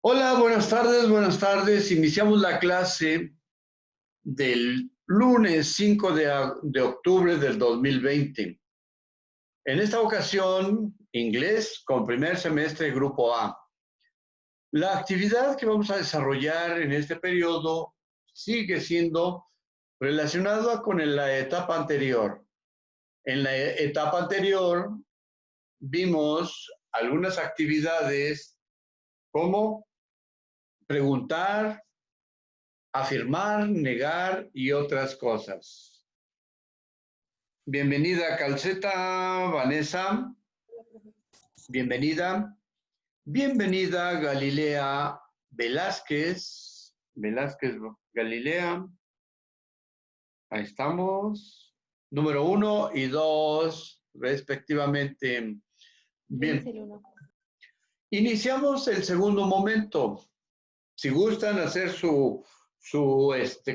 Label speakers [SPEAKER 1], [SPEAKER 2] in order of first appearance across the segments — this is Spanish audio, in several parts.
[SPEAKER 1] Hola, buenas tardes, buenas tardes. Iniciamos la clase del lunes 5 de octubre del 2020. En esta ocasión, inglés con primer semestre Grupo A. La actividad que vamos a desarrollar en este periodo sigue siendo relacionada con la etapa anterior. En la etapa anterior vimos algunas actividades como preguntar, afirmar, negar y otras cosas. Bienvenida, Calceta, Vanessa. Bienvenida. Bienvenida, Galilea Velázquez. Velázquez, Galilea. Ahí estamos. Número 1 y 2, respectivamente. Bien. Iniciamos el segundo momento. Si gustan hacer su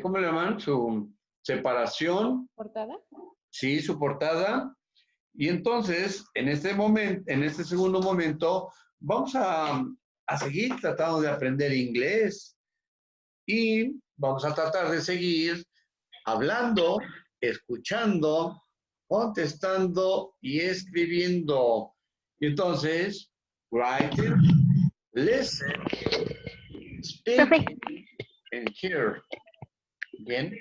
[SPEAKER 1] ¿cómo le llaman? Su separación.
[SPEAKER 2] ¿Portada?
[SPEAKER 1] Sí, su portada. Y entonces, en este momento, en este segundo momento, vamos a seguir tratando de aprender inglés y vamos a tratar de seguir hablando, escuchando, contestando y escribiendo. Y entonces, write, listen, speak, and hear. Bien.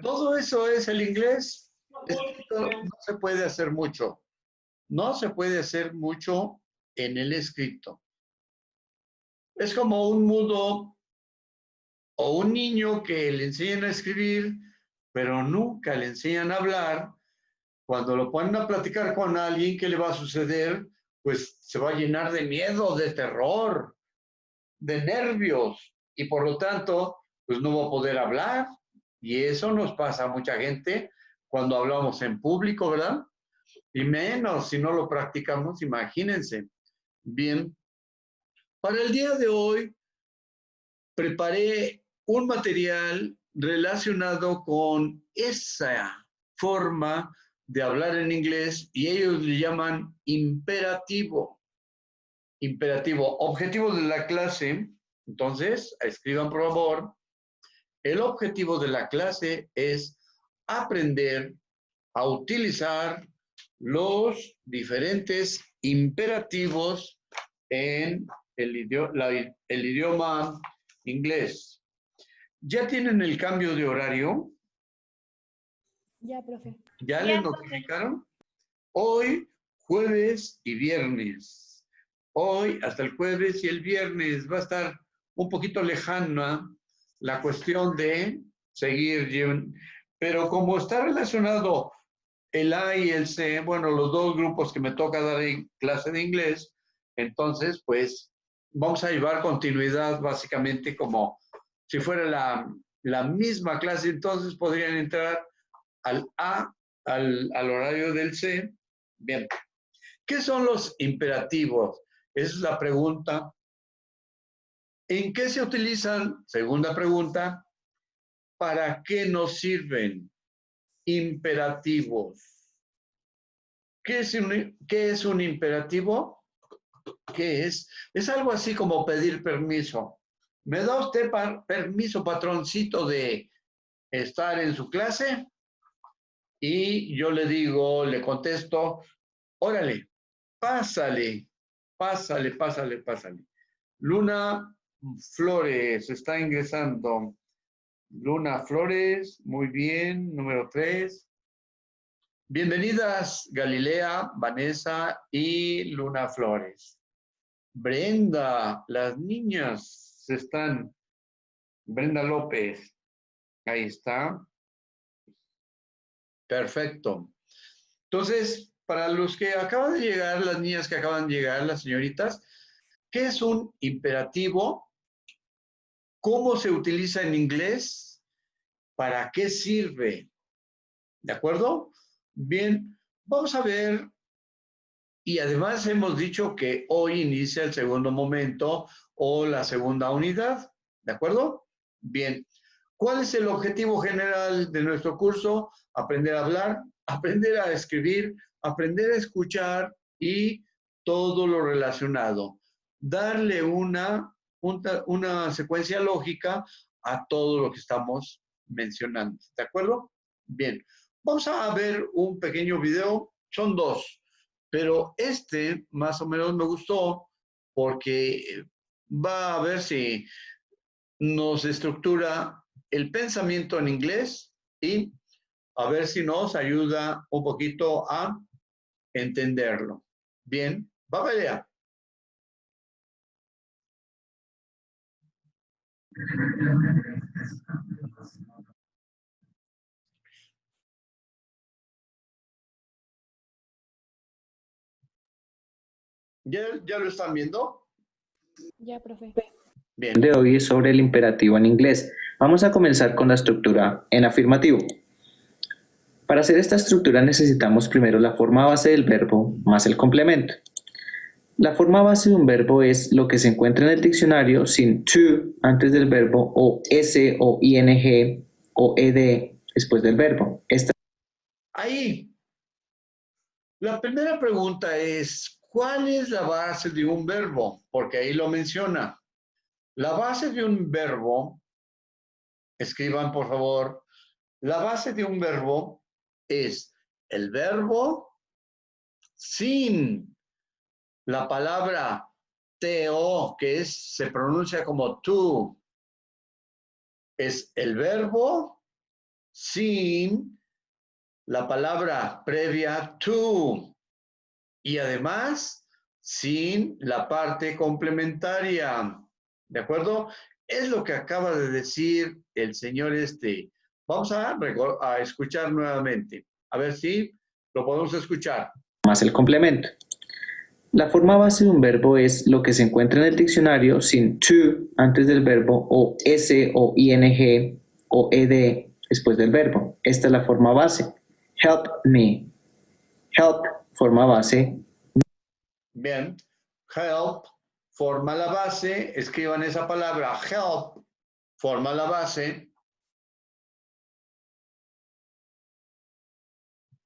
[SPEAKER 1] Todo eso es el inglés. Escrito no se puede hacer mucho. No se puede hacer mucho en el escrito. Es como un mudo o un niño que le enseñan a escribir, pero nunca le enseñan a hablar. Cuando lo ponen a platicar con alguien, ¿qué le va a suceder? Pues se va a llenar de miedo, de terror, de nervios, y por lo tanto, pues no va a poder hablar. Y eso nos pasa a mucha gente cuando hablamos en público, ¿verdad? Y menos si no lo practicamos, imagínense. Bien, para el día de hoy preparé un material relacionado con esa forma de hablar en inglés y ellos le llaman imperativo. Imperativo, objetivo de la clase. Entonces, escriban por favor. El objetivo de la clase es aprender a utilizar los diferentes imperativos en el idioma inglés. ¿Ya tienen el cambio de horario?
[SPEAKER 2] Ya, profe.
[SPEAKER 1] ¿Ya les notificaron? Hoy, jueves y viernes. Hoy, hasta el jueves y el viernes, va a estar un poquito lejana la cuestión de seguir. Pero como está relacionado el A y el C, bueno, los dos grupos que me toca dar en clase de inglés, entonces, pues, vamos a llevar continuidad básicamente como si fuera la misma clase, entonces podrían entrar al A, al horario del C. Bien, ¿qué son los imperativos? Esa es la pregunta. ¿En qué se utilizan? Segunda pregunta, ¿para qué nos sirven? Imperativos. ¿Qué es un imperativo? ¿Qué es? Es algo así como pedir permiso. ¿Me da usted permiso, patroncito, de estar en su clase? Y yo le digo, le contesto, órale, pásale, pásale, pásale, pásale. Luna Flores está ingresando. Luna Flores, muy bien, número 3. Bienvenidas Galilea, Vanessa y Luna Flores. Brenda, las niñas están. Brenda López, ahí está. Perfecto. Entonces, para los que acaban de llegar, las niñas que acaban de llegar, las señoritas, ¿qué es un imperativo? ¿Cómo se utiliza en inglés? ¿Para qué sirve? ¿De acuerdo? Bien, vamos a ver. Y además hemos dicho que hoy inicia el segundo momento o la segunda unidad. ¿De acuerdo? Bien. ¿Cuál es el objetivo general de nuestro curso? Aprender a hablar, aprender a escribir, aprender a escuchar y todo lo relacionado. Darle una una secuencia lógica a todo lo que estamos mencionando. ¿De acuerdo? Bien, vamos a ver un pequeño video, son dos, pero este más o menos me gustó porque va a ver si nos estructura el pensamiento en inglés y a ver si nos ayuda un poquito a entenderlo. Bien, va a ver. ¿Ya lo están viendo?
[SPEAKER 2] Ya, profe.
[SPEAKER 1] Bien.
[SPEAKER 3] De hoy es sobre el imperativo en inglés. Vamos a comenzar con la estructura en afirmativo. Para hacer esta estructura necesitamos primero la forma base del verbo más el complemento. La forma base de un verbo es lo que se encuentra en el diccionario sin to antes del verbo o s o ing o ed después del verbo.
[SPEAKER 1] Ahí, la primera pregunta es, ¿cuál es la base de un verbo? Porque ahí lo menciona. La base de un verbo, escriban por favor, la base de un verbo es el verbo sin la palabra to, que se pronuncia como tú. Es el verbo sin la palabra previa to y además sin la parte complementaria. ¿De acuerdo? Es lo que acaba de decir el señor este. Vamos a escuchar nuevamente. A ver si lo podemos escuchar.
[SPEAKER 3] Más el complemento. La forma base de un verbo es lo que se encuentra en el diccionario sin to antes del verbo o s o ing o ed después del verbo. Esta es la forma base. Help me. Help, forma base.
[SPEAKER 1] Bien. Help forma la base. Escriban esa palabra. Help forma la base.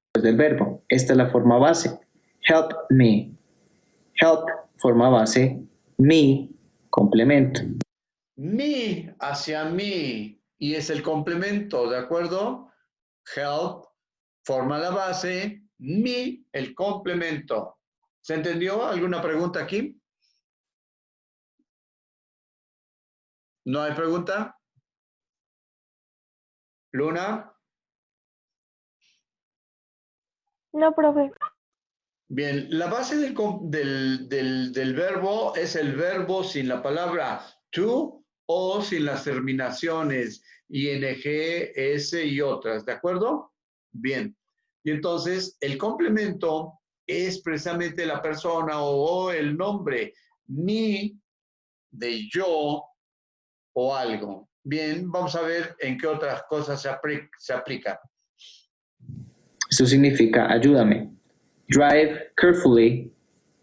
[SPEAKER 3] Después del verbo. Esta es la forma base. Help me. Help, forma base. Me, complemento.
[SPEAKER 1] Me hacia mí y es el complemento, ¿de acuerdo? Help forma la base, me el complemento. ¿Se entendió? ¿Alguna pregunta aquí? ¿No hay pregunta? ¿Luna?
[SPEAKER 2] No, profe.
[SPEAKER 1] Bien, la base del verbo es el verbo sin la palabra to o sin las terminaciones ing, s y otras, ¿de acuerdo? Bien, y entonces el complemento es precisamente la persona o el nombre, ni de yo o algo. Bien, vamos a ver en qué otras cosas se aplica.
[SPEAKER 3] Esto significa ayúdame. Drive carefully,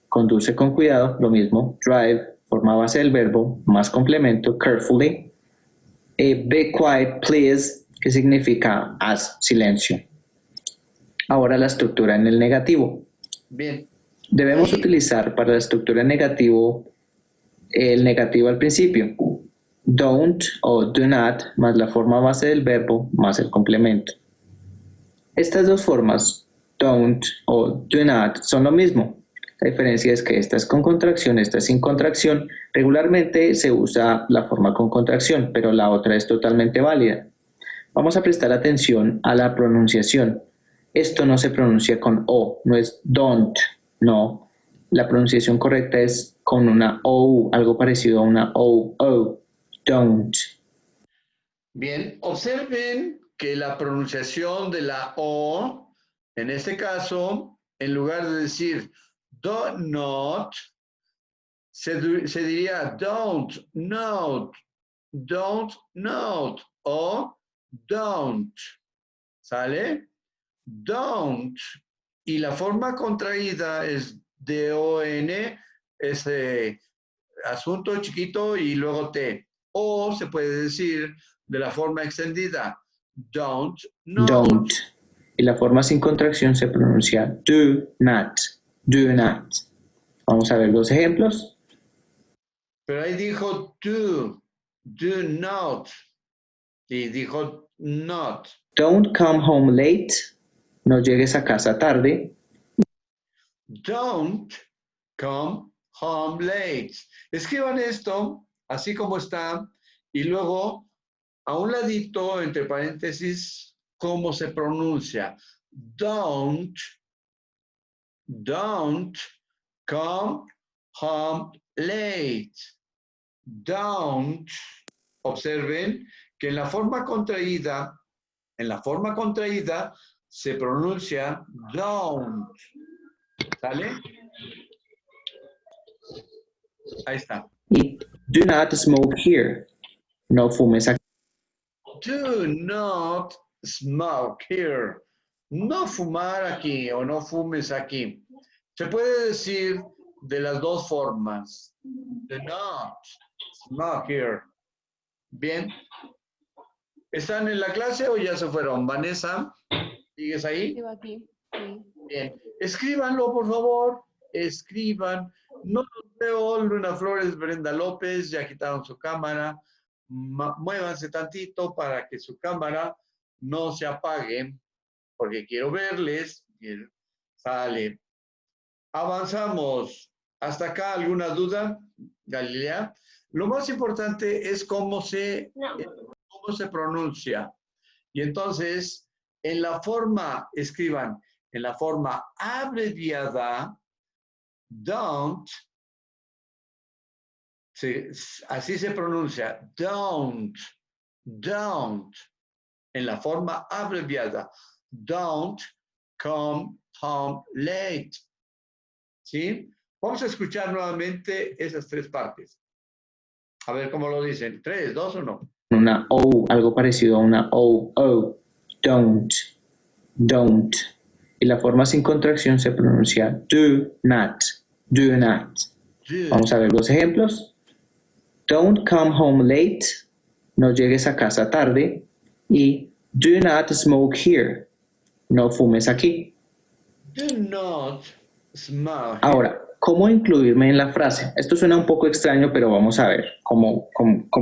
[SPEAKER 3] conduce con cuidado, lo mismo. Drive, forma base del verbo, más complemento, carefully. Be quiet, please, que significa haz silencio. Ahora la estructura en el negativo.
[SPEAKER 1] Bien.
[SPEAKER 3] Debemos utilizar para la estructura en negativo el negativo al principio. Don't o do not más la forma base del verbo más el complemento. Estas dos formas, don't o do not, son lo mismo. La diferencia es que esta es con contracción, esta es sin contracción. Regularmente se usa la forma con contracción, pero la otra es totalmente válida. Vamos a prestar atención a la pronunciación. Esto no se pronuncia con O, no es don't, no. La pronunciación correcta es con una O, algo parecido a una O, don't.
[SPEAKER 1] Bien, observen que la pronunciación de la O, en este caso, en lugar de decir do not, se diría don't not o don't. ¿Sale? Don't. Y la forma contraída es D-O-N, ese asunto chiquito y luego T. O se puede decir de la forma extendida, don't not.
[SPEAKER 3] Don't. Y la forma sin contracción se pronuncia do not, do not. Vamos a ver dos ejemplos.
[SPEAKER 1] Pero ahí dijo do not. Y dijo not.
[SPEAKER 3] Don't come home late. No llegues a casa tarde.
[SPEAKER 1] Don't come home late. Escriban esto así como está y luego a un ladito, entre paréntesis, cómo se pronuncia. Don't come home late. Don't. Observen que en la forma contraída se pronuncia don't. ¿Sale? Ahí está.
[SPEAKER 3] Y do not smoke here. No fumes aquí.
[SPEAKER 1] Do not smoke here. No fumar aquí o no fumes aquí. Se puede decir de las dos formas. Do not smoke here. Bien. ¿Están en la clase o ya se fueron? Vanessa, ¿sigues ahí?
[SPEAKER 2] Sigo aquí. Sí.
[SPEAKER 1] Bien. Escríbanlo, por favor. Escriban. No los veo. Luna Flores, Brenda López, ya quitaron su cámara. Muévanse tantito para que su cámara no se apague, porque quiero verles. Sale. Avanzamos. ¿Hasta acá alguna duda, Galilea? Lo más importante es cómo se pronuncia. Y entonces, en la forma, escriban, en la forma abreviada, don't, así se pronuncia, don't, en la forma abreviada, don't come home late. ¿Sí? Vamos a escuchar nuevamente esas tres partes. A ver cómo lo dicen. 3, 2, 1.
[SPEAKER 3] Una O, algo parecido a una O. Don't. Y la forma sin contracción se pronuncia do not. Vamos a ver los ejemplos. Don't come home late. No llegues a casa tarde. Y do not smoke here. No fumes aquí.
[SPEAKER 1] Do not smoke.
[SPEAKER 3] Ahora, ¿cómo incluirme en la frase? Esto suena un poco extraño, pero vamos a ver cómo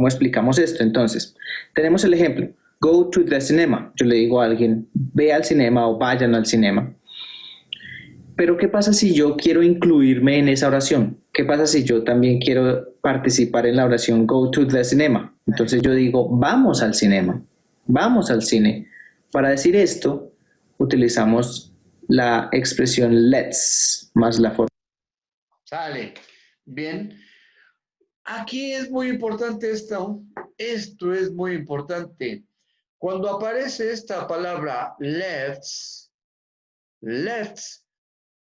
[SPEAKER 3] explicamos esto. Entonces, tenemos el ejemplo. Go to the cinema. Yo le digo a alguien, ve al cinema o vayan al cinema. Pero ¿qué pasa si yo quiero incluirme en esa oración? ¿Qué pasa si yo también quiero participar en la oración go to the cinema? Entonces yo digo, vamos al cinema, vamos al cine. Para decir esto, utilizamos la expresión let's más la forma.
[SPEAKER 1] Sale. Bien. Aquí es muy importante esto. Esto es muy importante. Cuando aparece esta palabra let's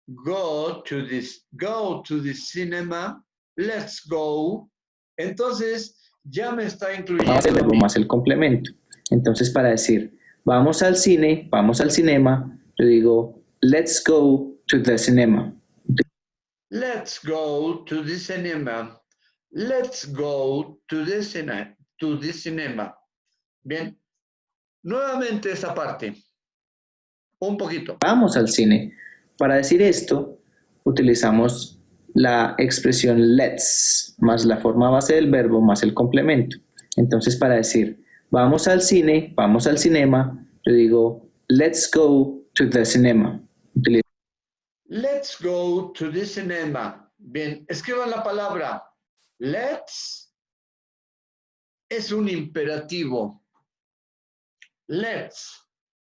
[SPEAKER 1] go to the cinema, let's go. Entonces ya me está incluyendo.
[SPEAKER 3] Más el verbo más el complemento. Entonces para decir vamos al cine, vamos al cinema, yo digo let's go to the cinema.
[SPEAKER 1] Let's go to the cinema. Let's go to the cinema. Bien. Nuevamente esta parte. Un poquito.
[SPEAKER 3] Vamos al cine. Para decir esto, utilizamos la expresión let's más la forma base del verbo más el complemento. Entonces, para decir vamos al cine, vamos al cinema, yo digo let's go to the cinema.
[SPEAKER 1] Let's go to the cinema. Bien, escriban la palabra let's. Es un imperativo. Let's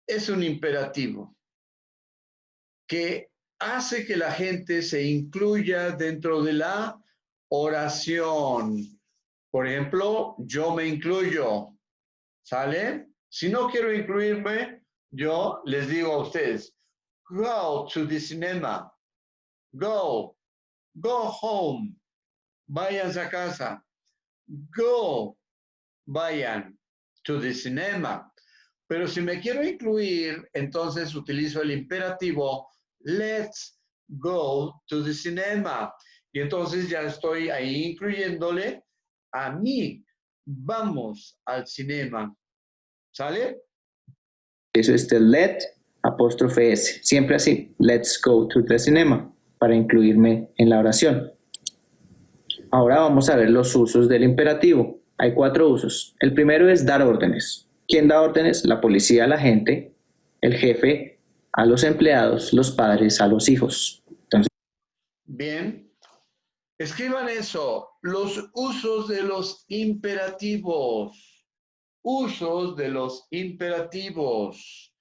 [SPEAKER 1] es un imperativo que hace que la gente se incluya dentro de la oración. Por ejemplo, yo me incluyo. ¿Sale? Si no quiero incluirme, yo les digo a ustedes, go to the cinema. Go home. Váyanse a casa. Go, vayan to the cinema. Pero si me quiero incluir, entonces utilizo el imperativo let's go to the cinema. Y entonces ya estoy ahí incluyéndole a mí. Vamos al cinema. ¿Sale?
[SPEAKER 3] Eso es el let apóstrofe S. Siempre así. Let's go to the cinema. Para incluirme en la oración. Ahora vamos a ver los usos del imperativo. Hay 4 usos. El primero es dar órdenes. ¿Quién da órdenes? La policía a la gente, el jefe a los empleados, los padres a los hijos. Entonces,
[SPEAKER 1] Bien. Escriban eso. Los usos de los imperativos. Usos de los imperativos.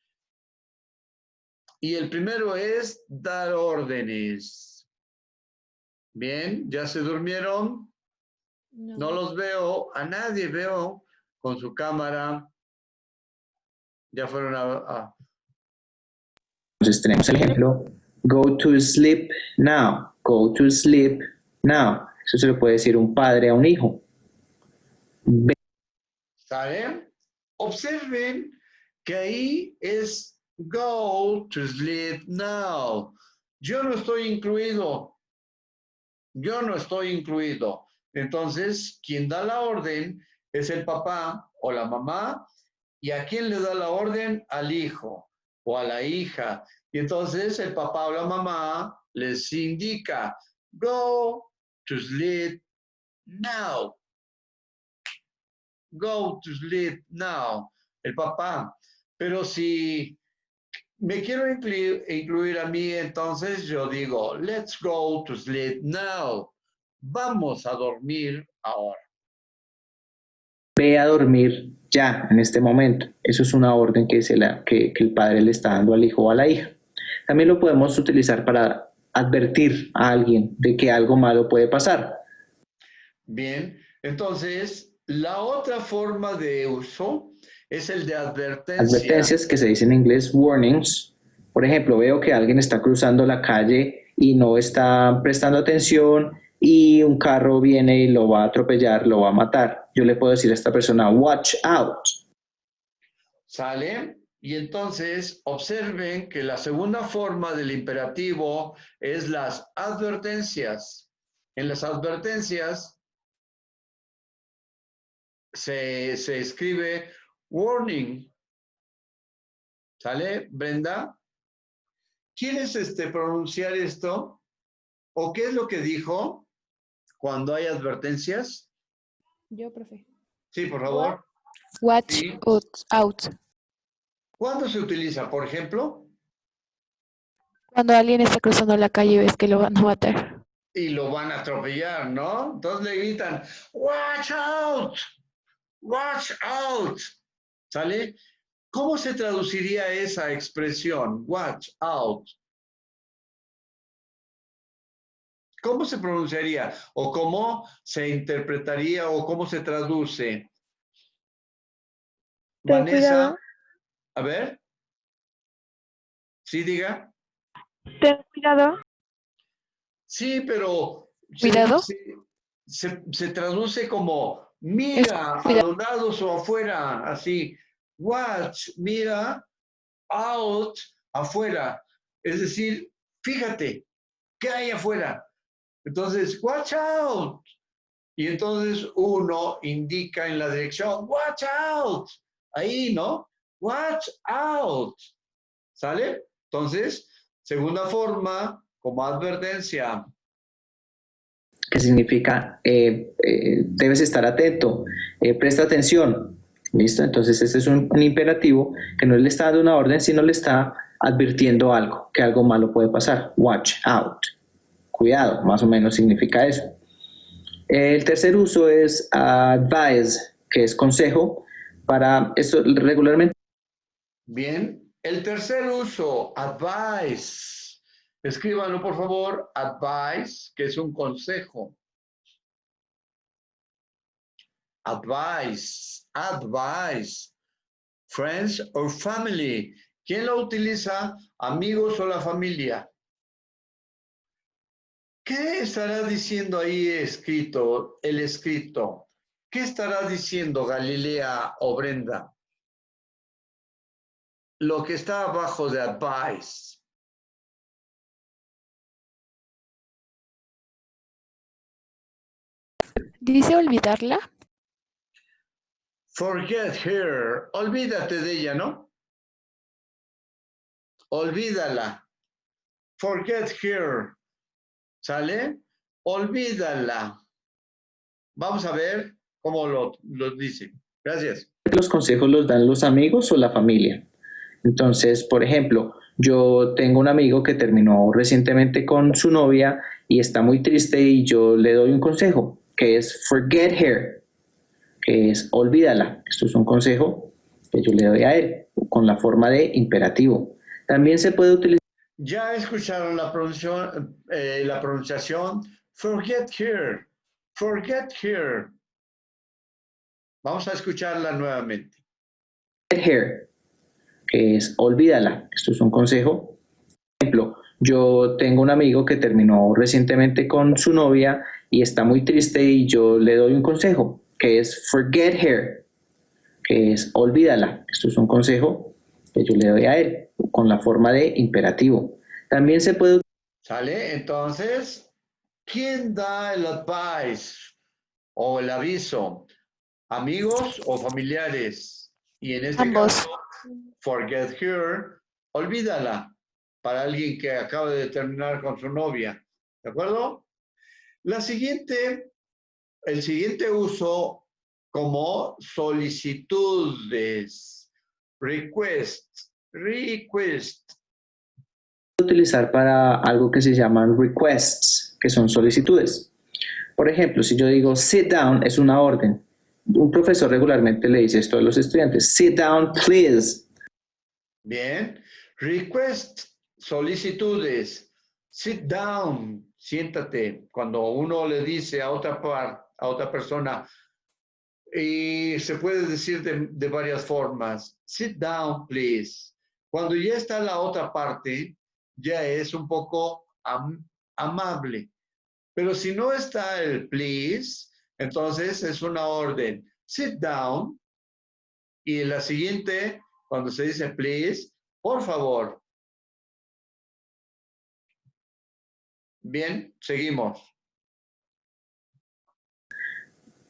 [SPEAKER 1] Y el primero es dar órdenes. Bien, ¿ya se durmieron? No los veo, a nadie veo con su cámara. Ya fueron
[SPEAKER 3] tenemos el ejemplo, go to sleep now, go to sleep now. Eso se lo puede decir un padre a un hijo.
[SPEAKER 1] ¿Saben? Observen que ahí es go to sleep now. Yo no estoy incluido. Yo no estoy incluido. Entonces, quien da la orden es el papá o la mamá. ¿Y a quién le da la orden? Al hijo o a la hija. Y entonces el papá o la mamá les indica, go to sleep now. Go to sleep now. El papá. Pero si me quiero incluir a mí, entonces yo digo, let's go to sleep now. Vamos a dormir ahora.
[SPEAKER 3] Ve a dormir ya, en este momento. Eso es una orden que el padre le está dando al hijo o a la hija. También lo podemos utilizar para advertir a alguien de que algo malo puede pasar.
[SPEAKER 1] Bien, entonces la otra forma de uso es el de advertencia.
[SPEAKER 3] Advertencias que se dice en inglés warnings. Por ejemplo, veo que alguien está cruzando la calle y no está prestando atención y un carro viene y lo va a atropellar, lo va a matar. Yo le puedo decir a esta persona, watch out.
[SPEAKER 1] ¿Sale? Y entonces observen que la segunda forma del imperativo es las advertencias. En las advertencias se escribe warning. ¿Sale, Brenda? ¿Quieres pronunciar esto? ¿O qué es lo que dijo cuando hay advertencias?
[SPEAKER 2] Yo, profe.
[SPEAKER 1] Sí, por favor.
[SPEAKER 2] Watch
[SPEAKER 1] Sí.
[SPEAKER 2] out.
[SPEAKER 1] ¿Cuándo se utiliza? Por ejemplo,
[SPEAKER 2] Cuando alguien está cruzando la calle y ves que lo van a matar.
[SPEAKER 1] y lo van a atropellar, ¿no? Entonces le gritan, watch out, watch out. ¿Sale? ¿Cómo se traduciría esa expresión, watch out? ¿Cómo se pronunciaría? ¿O cómo se interpretaría? ¿O cómo se traduce?
[SPEAKER 2] Ten
[SPEAKER 1] Vanessa,
[SPEAKER 2] cuidado.
[SPEAKER 1] a ver, sí, diga.
[SPEAKER 2] Ten cuidado.
[SPEAKER 1] Sí, pero
[SPEAKER 2] Cuidado.
[SPEAKER 1] se traduce como mira a los lados o afuera, así. Watch, mira, out, afuera. Es decir, fíjate, ¿qué hay afuera? Entonces, watch out. Y entonces uno indica en la dirección, watch out. Ahí, ¿no? Watch out. ¿Sale? Entonces, segunda forma, como advertencia.
[SPEAKER 3] Que significa debes estar atento, presta atención. ¿Listo? Entonces este es un imperativo que no le está dando una orden, sino le está advirtiendo algo, que algo malo puede pasar. Watch out. Cuidado, más o menos significa eso. El tercer uso es advise, que es consejo. Para esto regularmente.
[SPEAKER 1] Bien, el tercer uso, advice. Escríbanlo, por favor, advice, que es un consejo. Advice, advice. Friends or family. ¿Quién lo utiliza? Amigos o la familia. ¿Qué estará diciendo ahí escrito, el escrito? ¿Qué estará diciendo Galilea o Brenda? Lo que está abajo de advice.
[SPEAKER 2] ¿Dice olvidarla?
[SPEAKER 1] Forget her. Olvídate de ella, ¿no? Olvídala. Forget her. ¿Sale? Olvídala. Vamos a ver cómo lo dice. Gracias.
[SPEAKER 3] Los consejos los dan los amigos o la familia. Entonces, por ejemplo, yo tengo un amigo que terminó recientemente con su novia y está muy triste y yo le doy un consejo, que es forget her, que es olvídala. Esto es un consejo que yo le doy a él con la forma de imperativo. También se puede utilizar.
[SPEAKER 1] Ya escucharon la pronunciación forget her, forget her. Vamos a escucharla nuevamente.
[SPEAKER 3] Forget her, que es olvídala. Esto es un consejo. Por ejemplo, yo tengo un amigo que terminó recientemente con su novia y está muy triste y yo le doy un consejo, que es forget her, que es olvídala. Esto es un consejo que yo le doy a él con la forma de imperativo. También se puede.
[SPEAKER 1] ¿Sale? Entonces, ¿quién da el advice o el aviso? ¿Amigos o familiares? Y en este
[SPEAKER 2] Ambos.
[SPEAKER 1] caso, forget her, olvídala, para alguien que acaba de terminar con su novia. ¿De acuerdo? El siguiente uso como solicitudes, request.
[SPEAKER 3] Utilizar para algo que se llaman requests, que son solicitudes. Por ejemplo, si yo digo sit down, es una orden. Un profesor regularmente le dice esto a los estudiantes: sit down, please.
[SPEAKER 1] Bien. Request, solicitudes. Sit down, siéntate. Cuando uno le dice a otra persona, y se puede decir de varias formas. Sit down, please. Cuando ya está la otra parte, ya es un poco amable. Pero si no está el please, entonces es una orden. Sit down. Y la siguiente, cuando se dice please, por favor. Bien, seguimos.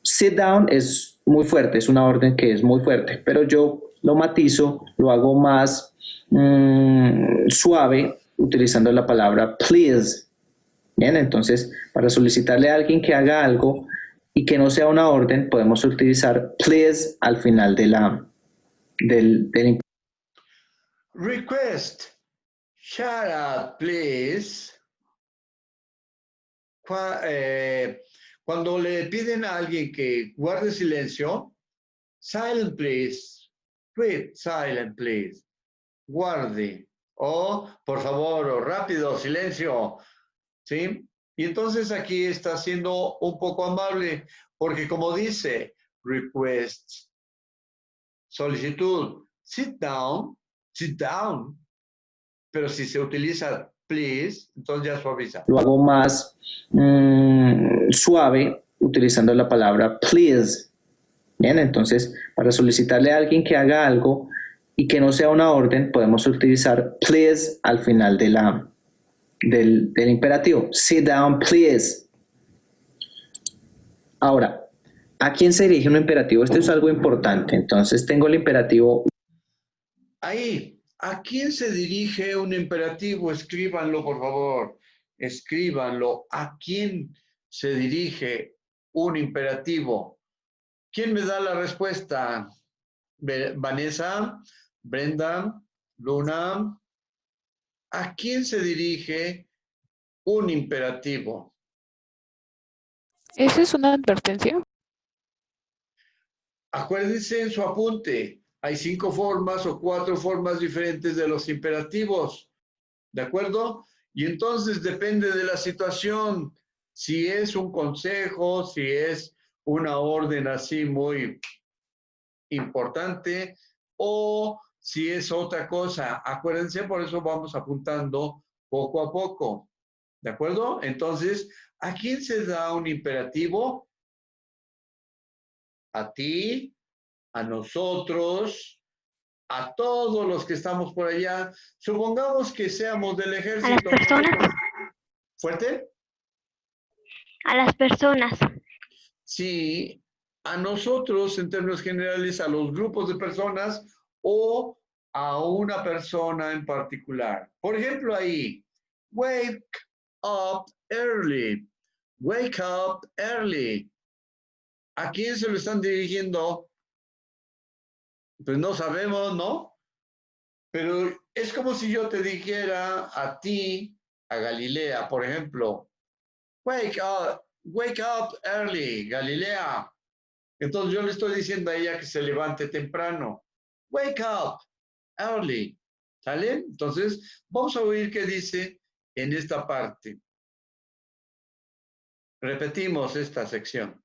[SPEAKER 3] Sit down es muy fuerte, es una orden que es muy fuerte, pero yo lo matizo, lo hago más suave utilizando la palabra please. Bien, entonces para solicitarle a alguien que haga algo y que no sea una orden, podemos utilizar please al final del
[SPEAKER 1] Request. Shut up, please. Cuando le piden a alguien que guarde silencio, silent please, quit silent please, guarde, o por favor, o rápido, silencio, ¿sí? Y entonces aquí está siendo un poco amable, porque como dice, request, solicitud, sit down, pero si se utiliza please, entonces ya suaviza.
[SPEAKER 3] Lo hago más suave utilizando la palabra please. Bien, entonces para solicitarle a alguien que haga algo y que no sea una orden, podemos utilizar please al final del imperativo. Sit down, please. Ahora, ¿a quién se dirige un imperativo? Esto es algo importante. Entonces tengo el imperativo.
[SPEAKER 1] Ahí, ¿a quién se dirige un imperativo? Escríbanlo, por favor. Escríbanlo. ¿A quién se dirige un imperativo? ¿Quién me da la respuesta? Vanessa, Brenda, Luna. ¿A quién se dirige un imperativo?
[SPEAKER 2] ¿Eso es una advertencia?
[SPEAKER 1] Acuérdense en su apunte, hay 5 formas o 4 formas diferentes de los imperativos, ¿de acuerdo? Y entonces depende de la situación, si es un consejo, si es una orden así muy importante o si es otra cosa. Acuérdense, por eso vamos apuntando poco a poco, ¿de acuerdo? Entonces, ¿a quién se da un imperativo? A ti, a nosotros, a todos los que estamos por allá. Supongamos que seamos del ejército.
[SPEAKER 4] A las personas.
[SPEAKER 1] ¿Fuerte?
[SPEAKER 4] A las personas.
[SPEAKER 1] Sí, a nosotros en términos generales, a los grupos de personas o a una persona en particular. Por ejemplo, ahí, wake up early. Wake up early. ¿A quién se lo están dirigiendo? Pues no sabemos, ¿no? Pero es como si yo te dijera a ti, a Galilea, por ejemplo, wake up early, Galilea. Entonces yo le estoy diciendo a ella que se levante temprano. Wake up early. ¿Sale? Entonces, vamos a oír qué dice en esta parte. Repetimos esta sección.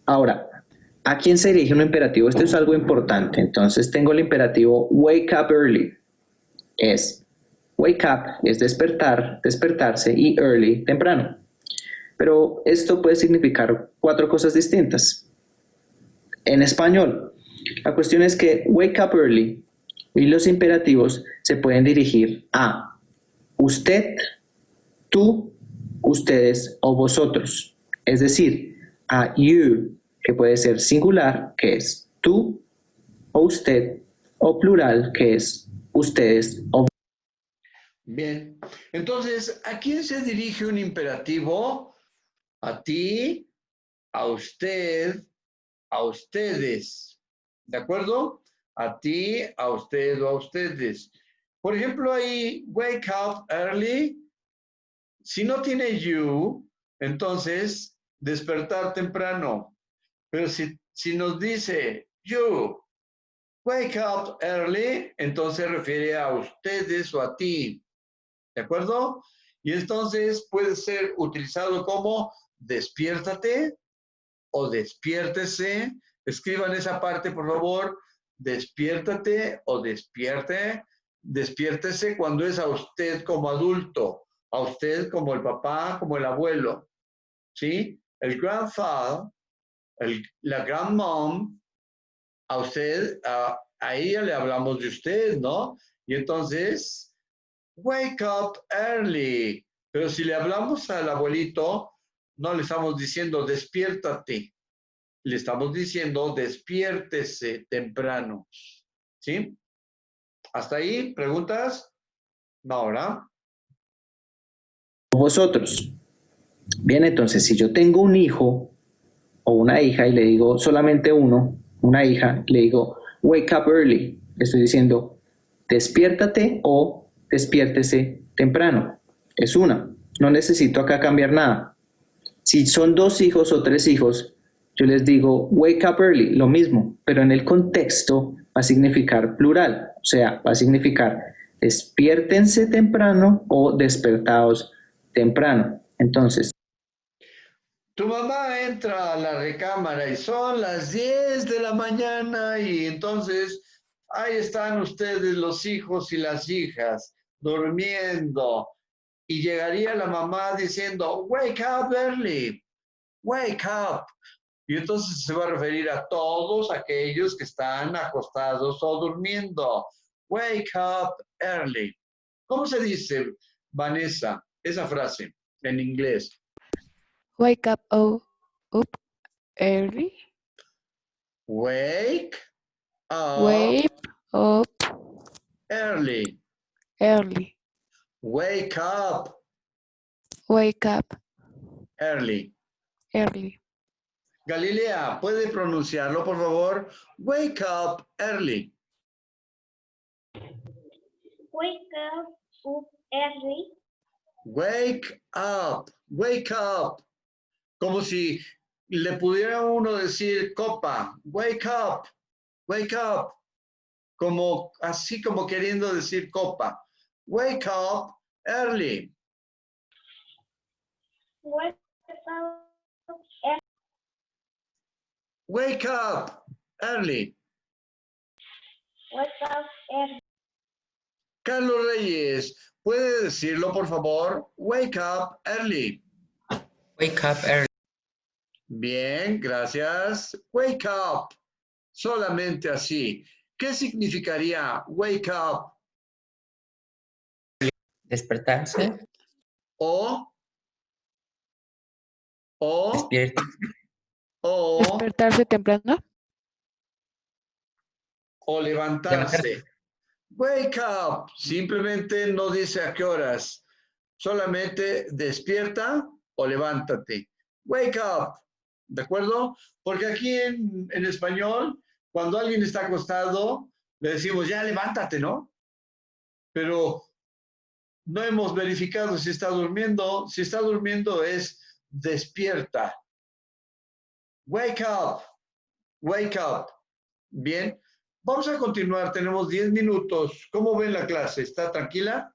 [SPEAKER 3] Ahora, ¿a quién se dirige un imperativo? Esto es algo importante. Entonces tengo el imperativo wake up early. Es wake up, es despertar, despertarse, y early, temprano. Pero esto puede significar 4 cosas distintas. En español, la cuestión es que wake up early y los imperativos se pueden dirigir a usted, tú, ustedes o vosotros. Es decir, a you, que puede ser singular, que es tú o usted, o plural, que es ustedes o.
[SPEAKER 1] Bien. Entonces, ¿a quién se dirige un imperativo? A ti, a usted, a ustedes. ¿De acuerdo? A ti, a usted o a ustedes. Por ejemplo, ahí, wake up early. Si no tiene you, entonces despertar temprano. Pero si nos dice you, wake up early, entonces refiere a ustedes o a ti. ¿De acuerdo? Y entonces puede ser utilizado como despiértate o despiértese. Escriban esa parte, por favor. Despiértate o despierte. Despiértese cuando es a usted como adulto, a usted como el papá, como el abuelo. ¿Sí? El grandfather, la grandmom, a usted, a ella le hablamos de usted, ¿no? Y entonces, wake up early. Pero si le hablamos al abuelito, no le estamos diciendo despiértate. Le estamos diciendo despiértese temprano. ¿Sí? ¿Hasta ahí? ¿Preguntas? No, ¿verdad?
[SPEAKER 3] Vosotros. Bien, entonces, si yo tengo un hijo o una hija y le digo solamente uno, una hija, le digo wake up early, le estoy diciendo despiértate o despiértese temprano. Es una. No necesito acá cambiar nada. Si son 2 hijos o 3 hijos, yo les digo wake up early, lo mismo, pero en el contexto va a significar plural, o sea, va a significar despiértense temprano o despertaos temprano. Entonces,
[SPEAKER 1] Tu mamá entra a la recámara y son las 10 de la mañana y entonces ahí están ustedes los hijos y las hijas durmiendo y llegaría la mamá diciendo wake up early, wake up. Y entonces se va a referir a todos aquellos que están acostados o durmiendo. Wake up early. ¿Cómo se dice, Vanessa, esa frase en inglés?
[SPEAKER 2] Wake up, up early.
[SPEAKER 1] Wake up
[SPEAKER 2] Wake up
[SPEAKER 1] early.
[SPEAKER 2] early.
[SPEAKER 1] Wake up
[SPEAKER 2] Wake up
[SPEAKER 1] early.
[SPEAKER 2] early.
[SPEAKER 1] Galilea, ¿puede pronunciarlo, por favor? Wake up early.
[SPEAKER 4] Wake up early.
[SPEAKER 1] Wake up. Wake up. Como si le pudiera uno decir copa. Wake up. Wake up. Como, así como queriendo decir copa. Wake up early.
[SPEAKER 4] Wake up early.
[SPEAKER 1] Wake up early.
[SPEAKER 4] Wake up early.
[SPEAKER 1] Carlos Reyes, ¿puede decirlo, por favor? Wake up early.
[SPEAKER 5] Wake up early.
[SPEAKER 1] Bien, gracias. Wake up. Solamente así. ¿Qué significaría wake up?
[SPEAKER 5] Despertarse.
[SPEAKER 1] O
[SPEAKER 5] Despierta.
[SPEAKER 2] Despertarse temprano.
[SPEAKER 1] o levantarse. Wake up. Simplemente no dice a qué horas. Solamente despierta o levántate. Wake up. ¿De acuerdo? Porque aquí en español, cuando alguien está acostado, le decimos, ya levántate, ¿no? Pero no hemos verificado si está durmiendo. Si está durmiendo es despierta. Wake up. Wake up. Bien. Vamos a continuar. Tenemos 10 minutos. ¿Cómo ven la clase? ¿Está tranquila?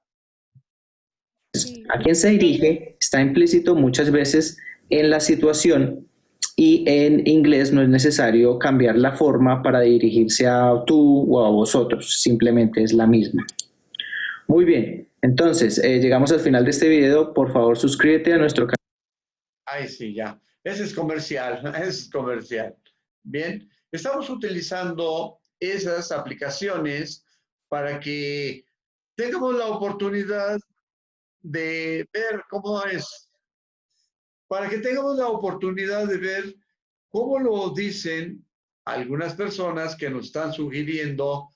[SPEAKER 2] Sí.
[SPEAKER 3] A quién se dirige está implícito muchas veces en la situación y en inglés no es necesario cambiar la forma para dirigirse a tú o a vosotros, simplemente es la misma. Muy bien, entonces llegamos al final de este video. Por favor, suscríbete a nuestro canal.
[SPEAKER 1] Ay, sí, ya. Ese es comercial. Ese es comercial. Bien. Estamos utilizando esas aplicaciones para que tengamos la oportunidad de ver cómo es, para que tengamos la oportunidad de ver cómo lo dicen algunas personas que nos están sugiriendo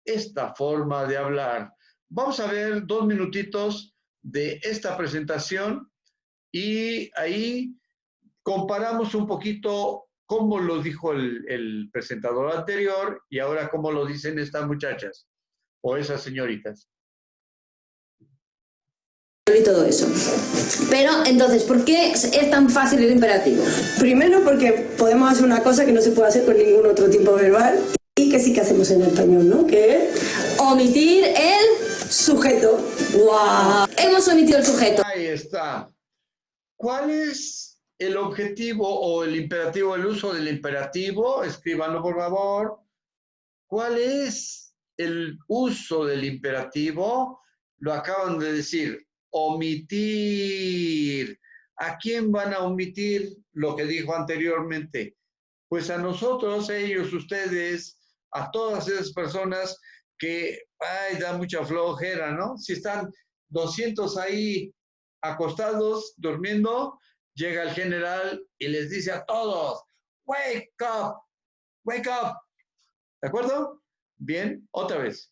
[SPEAKER 1] esta forma de hablar. Vamos a ver 2 minutitos de esta presentación y ahí comparamos un poquito cómo lo dijo el presentador anterior y ahora cómo lo dicen estas muchachas o esas señoritas.
[SPEAKER 6] Y todo eso. Pero entonces, ¿por qué es tan fácil el imperativo?
[SPEAKER 7] Primero porque podemos hacer una cosa que no se puede hacer con ningún otro tiempo verbal y que sí que hacemos en español, ¿no? Que es
[SPEAKER 6] Omitir el
[SPEAKER 7] sujeto.
[SPEAKER 6] ¡Guau! Hemos omitido el sujeto.
[SPEAKER 1] Ahí está. ¿Cuál es el objetivo o el imperativo, el uso del imperativo? Escríbanlo, por favor. ¿Cuál es el uso del imperativo? Lo acaban de decir. Omitir. ¿A quién van a omitir lo que dijo anteriormente? Pues a nosotros, ellos, ustedes, a todas esas personas que, ay, da mucha flojera, ¿no? Si están 200 ahí acostados, durmiendo, llega el general y les dice a todos, wake up, wake up. ¿De acuerdo? Bien, otra vez.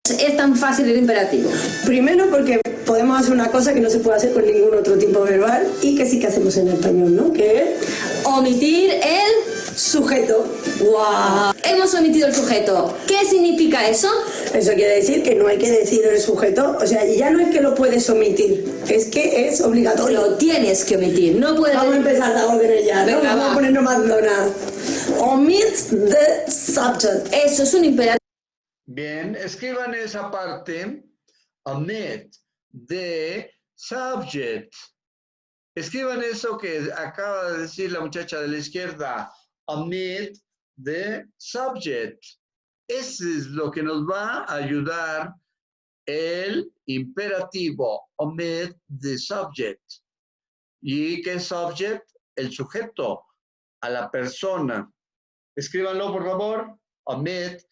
[SPEAKER 6] Es tan fácil el imperativo.
[SPEAKER 7] Primero porque podemos hacer una cosa que no se puede hacer con ningún otro tiempo verbal y que sí que hacemos en español, ¿no? Que es
[SPEAKER 6] Omitir el
[SPEAKER 7] sujeto.
[SPEAKER 6] ¡guau! Hemos omitido el sujeto. ¿Qué significa eso?
[SPEAKER 7] Eso quiere decir que no hay que decir el sujeto, o sea, ya no es que lo puedes omitir, es que es obligatorio.
[SPEAKER 6] Lo tienes que omitir. No puedes.
[SPEAKER 7] Vamos a empezar a orden ya, ¿no?
[SPEAKER 6] Venga,
[SPEAKER 7] Vamos
[SPEAKER 6] va.
[SPEAKER 7] a ponernos más donas. Omit the subject.
[SPEAKER 6] Eso es un imperativo.
[SPEAKER 1] Bien, escriban esa parte, omit the subject. Escriban eso que acaba de decir la muchacha de la izquierda, omit the subject. Eso es lo que nos va a ayudar el imperativo, omit the subject. ¿Y qué subject? El sujeto, a la persona. Escríbanlo, por favor, omit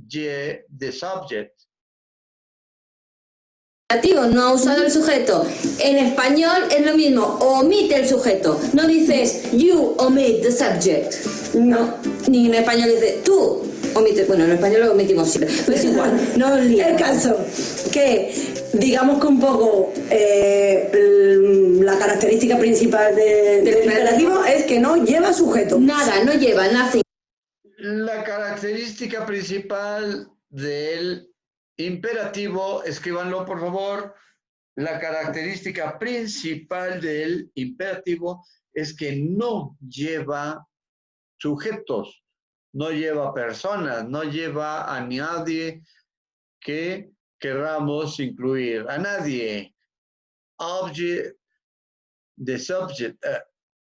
[SPEAKER 1] the subject.
[SPEAKER 6] No ha usado el sujeto. En español es lo mismo. Omite el sujeto. No dices you omit the subject. No. Ni en español dice tú omite. Bueno, en español lo omitimos siempre. Pero es igual. No os liemos.
[SPEAKER 7] El caso que digamos que un poco la característica principal del imperativo es que no lleva sujeto.
[SPEAKER 6] Nada, no lleva, nothing.
[SPEAKER 1] La característica principal del imperativo, escríbanlo por favor, la característica principal del imperativo es que no lleva sujetos, no lleva personas, no lleva a nadie que querramos incluir, a nadie. Object, the subject,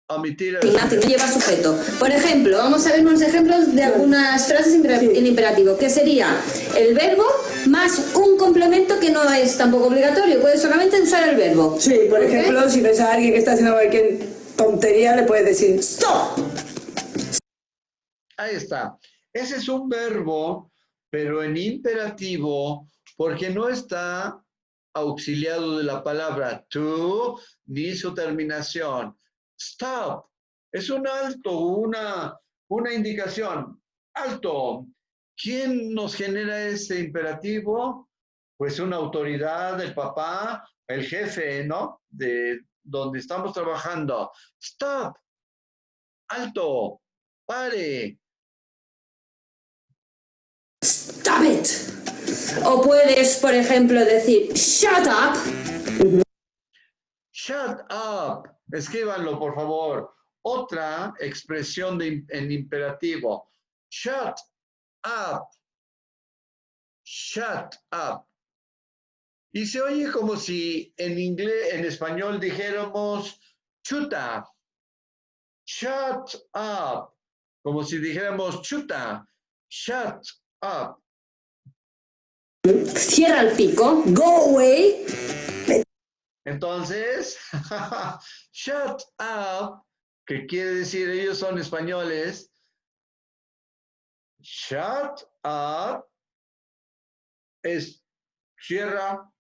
[SPEAKER 1] omitir el
[SPEAKER 6] Nothing, no lleva sujeto. Por ejemplo, vamos a ver unos ejemplos de algunas frases en imperativo, que sería el verbo más un complemento que no es tampoco obligatorio, puedes solamente usar el verbo.
[SPEAKER 7] Sí, por
[SPEAKER 6] ¿Ok?
[SPEAKER 7] ejemplo, si ves a alguien que está haciendo cualquier tontería, le puedes decir stop.
[SPEAKER 1] Ahí está. Ese es un verbo, pero en imperativo, porque no está auxiliado de la palabra to ni su terminación. Stop. Es un alto, una indicación. Alto. ¿Quién nos genera ese imperativo? Pues una autoridad, el papá, el jefe, ¿no? De donde estamos trabajando. Stop. Alto. Pare.
[SPEAKER 6] Stop it. O puedes, por ejemplo, decir shut up.
[SPEAKER 1] Shut up. Escríbanlo, por favor. Otra expresión en imperativo. Shut up. Shut up. Y se oye como si en español dijéramos chuta. Shut up. Como si dijéramos chuta. Shut up.
[SPEAKER 6] Cierra el pico. Go away.
[SPEAKER 1] Entonces, shut up, que quiere decir, ellos son españoles. Shut up es cierra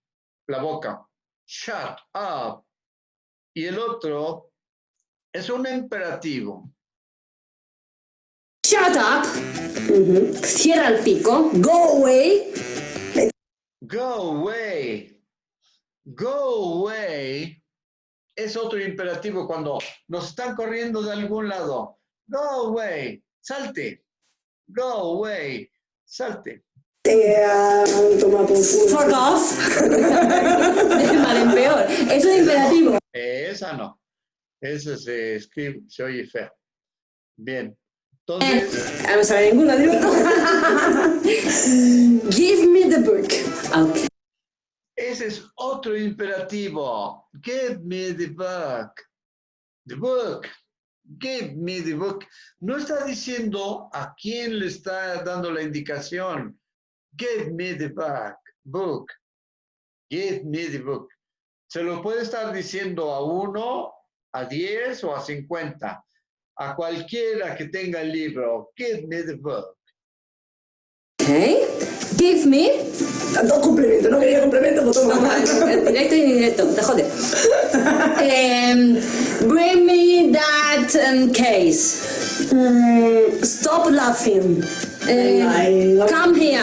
[SPEAKER 1] la boca. Shut up. Y el otro es un imperativo.
[SPEAKER 6] Shut up. Cierra el pico. Go away.
[SPEAKER 1] Go away. Go away es otro imperativo cuando nos están corriendo de algún lado. Go away. Salte. Go away. Salte.
[SPEAKER 7] Toma confuso.
[SPEAKER 6] Fuck off. De mal en peor. Eso es imperativo.
[SPEAKER 1] Esa no. Esa se escribe, se oye feo. Bien. Entonces,
[SPEAKER 7] No sabe ninguna, digo. Give me the book. Okay.
[SPEAKER 1] ese es otro imperativo. Give me the book. The book. Give me the book. No está diciendo a quién le está dando la indicación. Give me the book. Book. Give me the book. Se lo puede estar diciendo a 1, a 10 o a 50. A cualquiera que tenga el libro. Give me the book.
[SPEAKER 6] Okay. Give me.
[SPEAKER 7] Dos complementos. No quería complementos, pues toma.
[SPEAKER 6] Directo y indirecto. Te jode. Bring me that case.
[SPEAKER 7] Stop laughing.
[SPEAKER 6] Come here.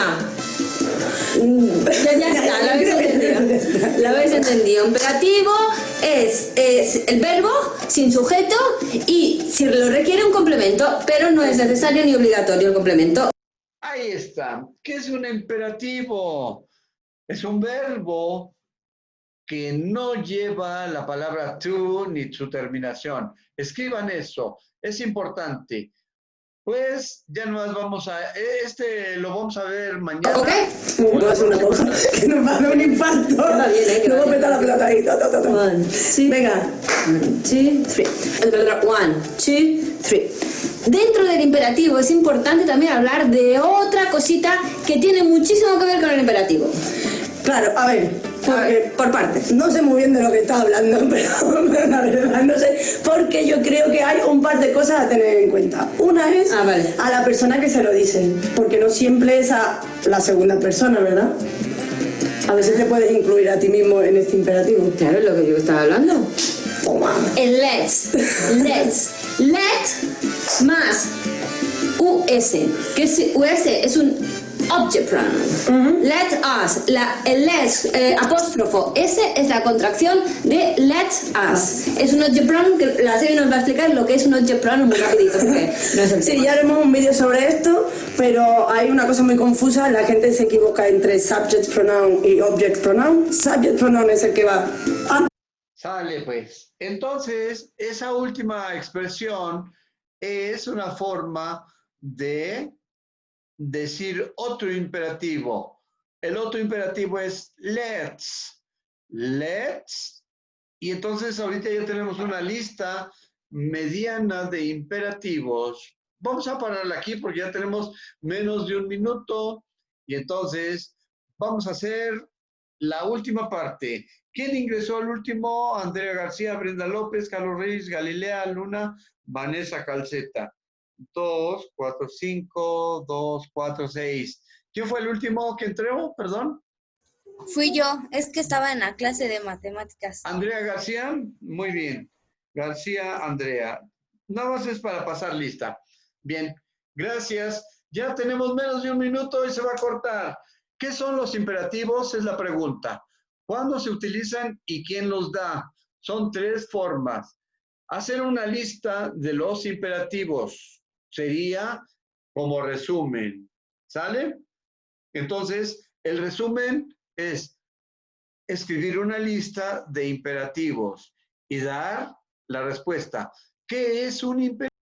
[SPEAKER 6] Ya está, lo habéis entendido. Lo habéis entendido. Imperativo es el verbo sin sujeto y si lo requiere un complemento, pero no es necesario ni obligatorio el complemento.
[SPEAKER 1] Ahí está. ¿Qué es un imperativo? Es un verbo que no lleva la palabra to ni su terminación. Escriban eso. Es importante. Pues ya nomás vamos a... lo vamos a ver mañana.
[SPEAKER 6] ¿Ok?
[SPEAKER 7] Vamos a hacer una cosa. Que nos va a dar un infarto.
[SPEAKER 6] Va bien,
[SPEAKER 7] No voy a petar la pelota ahí.
[SPEAKER 6] One, two,
[SPEAKER 7] Venga.
[SPEAKER 6] 1, 2, 3. 1, 2, 3. Dentro del imperativo es importante también hablar de otra cosita que tiene muchísimo que ver con el imperativo.
[SPEAKER 7] Claro, a ver. Porque
[SPEAKER 6] Por partes.
[SPEAKER 7] no sé muy bien de lo que está hablando, pero la verdad no sé, porque yo creo que hay un par de cosas a tener en cuenta. Una es
[SPEAKER 6] Vale.
[SPEAKER 7] a la persona que se lo dice, porque no siempre es a la segunda persona, ¿verdad? A veces te puedes incluir a ti mismo en este imperativo.
[SPEAKER 6] Claro, es lo que yo estaba hablando.
[SPEAKER 7] Toma.
[SPEAKER 6] El let's. Let más us. Que es, us es un object pronoun. Let us. El let's apóstrofo S es la contracción de let us. Es un object pronoun que la serie nos va a explicar lo que es un object pronoun muy rapidito porque no es el
[SPEAKER 7] Sí,
[SPEAKER 6] tema.
[SPEAKER 7] ya haremos un vídeo sobre esto, pero hay una cosa muy confusa, la gente se equivoca entre subject pronoun y object pronoun. Subject pronoun es el que va antes.
[SPEAKER 1] Sale pues. Entonces, esa última expresión es una forma de decir otro imperativo. El otro imperativo es let's. Let's. Y entonces ahorita ya tenemos una lista mediana de imperativos. Vamos a pararla aquí porque ya tenemos menos de 1 minuto. Y entonces vamos a hacer la última parte. ¿Quién ingresó al último? Andrea García, Brenda López, Carlos Reyes, Galilea Luna, Vanessa Calceta. 2, 4, 5, 2, 4, 6. ¿Quién fue el último que entró? Perdón.
[SPEAKER 8] Fui yo, es que estaba en la clase de matemáticas.
[SPEAKER 1] Andrea García, muy bien. García, Andrea. Nada más es para pasar lista. Bien, gracias. Ya tenemos menos de 1 minuto y se va a cortar. ¿Qué son los imperativos? Es la pregunta. ¿Cuándo se utilizan y quién los da? son 3 formas. Hacer una lista de los imperativos sería como resumen, ¿sale? Entonces, el resumen es escribir una lista de imperativos y dar la respuesta. ¿Qué es un imperativo?